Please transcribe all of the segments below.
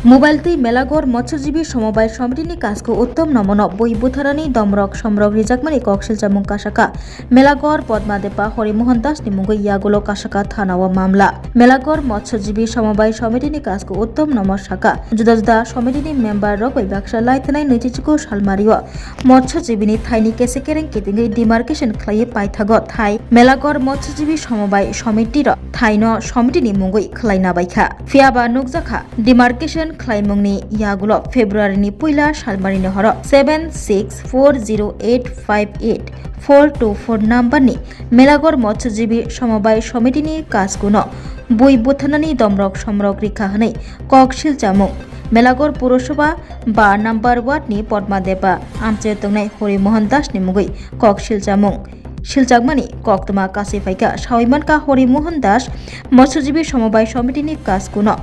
মোবাইলতেই মেলাগড় মৎস্যজীবী সমবায় সমিতিनि काजखौ उत्तम नमन बय बुथारानि दमरक समरक रिजाकमानि कक्सिल जामुं कासाका मेलागड़ पद्मादेपा हरिमोहन दासनि मुंगै यागुलो कासाका थानाव मामला मेलागड़ मत्स्यजीबी समबाय समितिनि काजखौ उत्तम नमन साका जुदा जुदा समितिनि मेम्बार रक बैबाक्सा लाइथानाय नैजिचिकु सालमारियो मत्स्यजीबीनि थाइनि केसेकेरें केतिङै डिमार्केशन खालायै पाइथाग थाइ मेलागड़ मत्स्यजीबी समबाय समिति र थाइनो समितिनि मुंगै खालायना बायखा फियाबा नुकजाखा डिमार्केशन खालायमुंनि यागुलो फेब्रुवारिनि पहिला सालमारिनि हर 7640858424 नाम्बारनि मेलागड़ मत्स्यजीबी समबाय समितिनि काजखौनो बय बुथारनानै दमरक समरक रैखा होनाय कक्सिल जामुं मेलागड़ पौरसभा 2 नाम्बार वार्डनि पद्मादेपा आमचेतंनाय हरिमोहन दासनि मुंगै कक्सिल जामुं शिलजागमानि कक्तमा कासिफाइका सावैमानका हरिमोहन दास मत्स्यजीबी समबाय समितिनि काजखौनो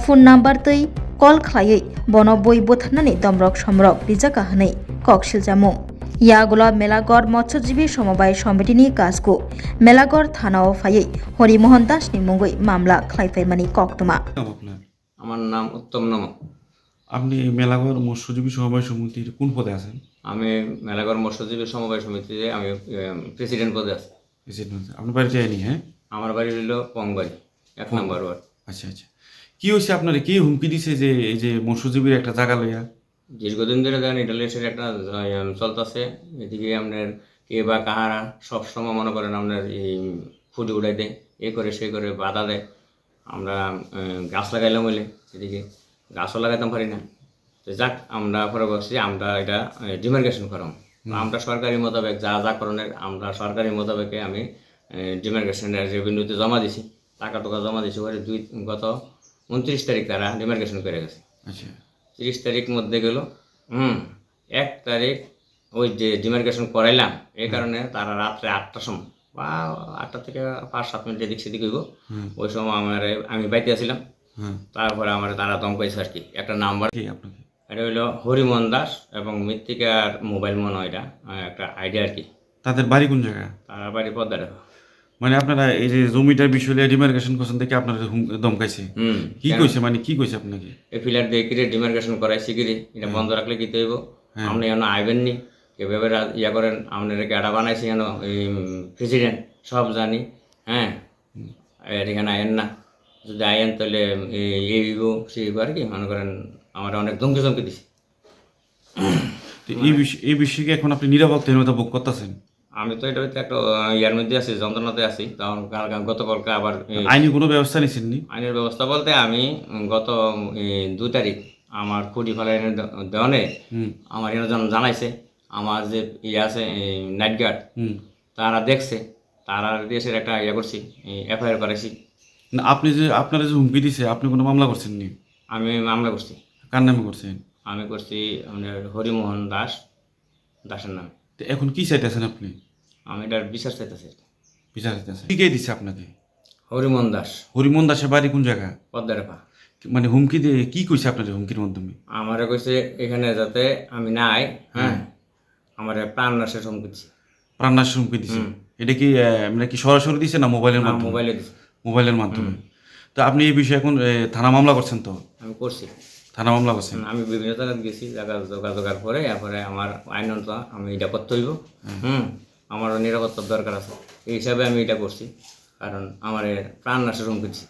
फन नाम्बार तै कल खालायै बन बय बुथारनानै दमरक समरक रिजाका होनाय कक्सिल जामुं यागुला मेलागड़ मत्स्यजीबी समबाय समितिनि काजखौ मेलागड़ थानाव फायै हरिमोहन दासनि मुंगै मामला खालायफैमानि कक्तमा। আমার নাম উত্তম নম। আপনি মেলাগড় মৎস্যজীবী সমবায় সমিতির কোন পদে আছেন? আমি মেলাগড় মৎস্যজীবী সমবায় সমিতিতে আমি প্রেসিডেন্ট পদে আছি। আপনার বাড়ি যায়নি? হ্যাঁ, আমার বাড়ি হইল পংবাড়ি 1 নম্বর ওয়ার্ড। আচ্ছা আচ্ছা, কি হয়েছে আপনার? কি হুমকি দিছে যে এই যে মৎস্যজীবীর একটা জায়গা লইয়া? দীর্ঘদিন ধরে দেন ইন্টারলেসের একটা চলতেছে। এদিকে আপনার কে বা কাহারা সবসময় মনে করেন আপনার এই ফুটে উড়াই দেয়, এ করে সে করে বাধা দেয়। আমরা গাছ লাগাইলাম বলে এদিকে গাছও লাগাইতাম পারি না। তো যাক, আমরা পরে বলছি আমরা এটা ডিমার্কেশন করাম। আমরা সরকারি মোতাবেক যা যা করণের আমরা সরকারি মোতাবেকে আমি ডিমার্কেশনের রেভিনিউতে জমা দিছি, টাকা টাকা জমা দিছি। পরে গত 29 তারিখ তারা ডিমার্কেশন করে গেছে। আচ্ছা, 30 তারিখ মধ্যে গেল 1 তারিখ ওই যে ডিমার্কেশন করাইলাম, এই কারণে তারা রাত্রে 8টার সময় বা 8টা থেকে 5-7 মিনিট এদিক সেদিক হইব, ওই সময় আমি বাইতে আসছিলাম। তারপরে আমার তারা দমকাইছে আর কি একটা নাম্বার। আপনাকে এটা হইলো হরিমোহন দাস এবং মৃত্তিকার মোবাইল মনে হয়, এটা একটা আইডিয়া আর কি। তাদের বাড়ি কোন জায়গা? তার বাড়ি পদ্মারে। মানে আপনারা এই যে জমিটার বিষয়ে ডিমার্কেশন করছেন দেখে আপনারা দমকাইছে? কি কইছে, মানে কি কইছে আপনাকে? এই ফিলার দিয়ে কিরে ডিমার্কেশন করাইছি কিরে, এটা বন্ধ রাখলে কি হইব, আপনি এখন আইবেন নি, এভাবে ইয়া করেন, আপনারা ক্যাডা বানাইছি কেন এই প্রেসিডেন্ট সব জানি। হ্যাঁ, এখানে আয়েন না, যদি আয়েন তাহলে এইব সেই আর কি মনে করেন আমার অনেক ধমকি চমকি দিছে। এই বিষয়ে এখন আপনি নিরাপত্তাহীনতা ভোগ করতেছেন? আমি তো এটা একটা ইয়ার মধ্যে আছি, যন্ত্রণাতে আছি। তখন গতকালকে আবার আইনি কোনো ব্যবস্থা নিয়েছেন? আইনের ব্যবস্থা বলতে আমি গত 2 তারিখ আমার খুঁটি ফেলাইনের দেওয়ানে আমার এখানে জানাইছে, আমার যে ইয়ে আছে নাইট গার্ড, তারা দেখছে, তারা দেশের একটা ইয়ে করছি, এফআইআর করেছি। না, আপনি যে আপনারা যে হুমকি দিছে, আপনি কোনো মামলা করছেন নি? আমি মামলা করছি। কার নামে করছেন? আমি করছি আমাদের হরিমোহন দাসের নামে। তো এখন কি চাইতেছেন আপনি? আমি এটার বিচার চাইতেছি। বিচার চাইতেছেন? কি কে দিছে আপনাকে? হরিমোহন দাস। হরিমোহন দাসের বাড়ি কোন জায়গা? পদ্মারেপা। মানে হুমকি দিয়ে কি কইছে আপনার হুমকির মাধ্যমে? আমারে কইছে এখানে যাতে আমি নাই, হ্যাঁ, আমার প্রাণ নাশের হুমকি দিচ্ছে। প্রাণ নাশের হুমকি দিছে? এটা কি মানে কি সরাসরি দিছে না মোবাইলের মাধ্যমে? মোবাইলে দিছে। মোবাইলের মাধ্যমে। তো আপনি এই বিষয়ে এখন থানা মামলা করছেন? তো আমি করছি থানা মামলা করছেন? আমি বিভিন্ন জায়গায় গেছি, যোগাযোগের পরে এরপরে আমার আইনত আমি এটা করতে হইব। আমারও নিরাপত্তার দরকার আছে, এই হিসাবে আমি এটা করছি, কারণ আমার প্রাণ নাশের হুমকি দিচ্ছে।